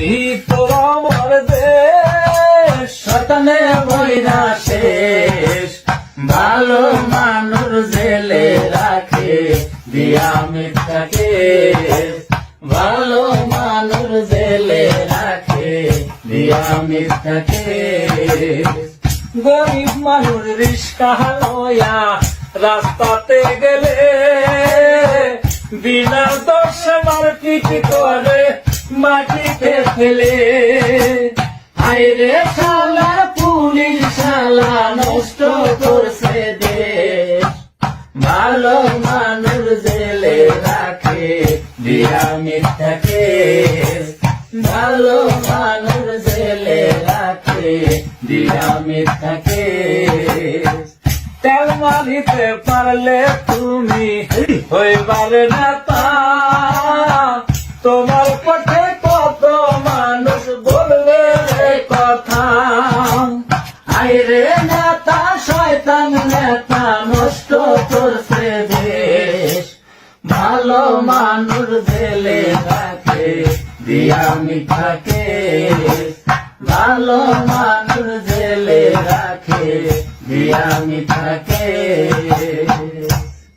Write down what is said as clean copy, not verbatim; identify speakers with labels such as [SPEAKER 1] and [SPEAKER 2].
[SPEAKER 1] এই তো আমার দেশ,
[SPEAKER 2] শতনে বইরা শেষ, ভালো মানুষ জেলে রাখে দিয়া মিথ্যাকে, ভালো মানুষ জেলে রাখে দিয়া মিথ্যাকে।
[SPEAKER 1] গরিব মানুষ রিস্কা লয়া রাস্তাতে গেলে বিনা দোষে মারপিট করে মাটিতে ফেলে।
[SPEAKER 2] আইরে শালা পুলিশ শালা নষ্ট করছে দেশ, ভালো মানুষ জেলে রাখে দিয়া মিথ্যাকে, ভালো মানুষ জেলে রাখে দিয়া মিথ্যাকে।
[SPEAKER 1] তেল মারিতে পারলে তুমি হইবার নেতা, তোমার পথে কত মানুষ বলবে এই কথা।
[SPEAKER 2] আইরে নেতা শয়তান নেতা নষ্ট করছে দেশ, ভালো মানুষ জেলে রাখে দিয়া মিথ্যাকে, ভালো মানুষ জেলে রাখে দিয়া মিথ্যাকে।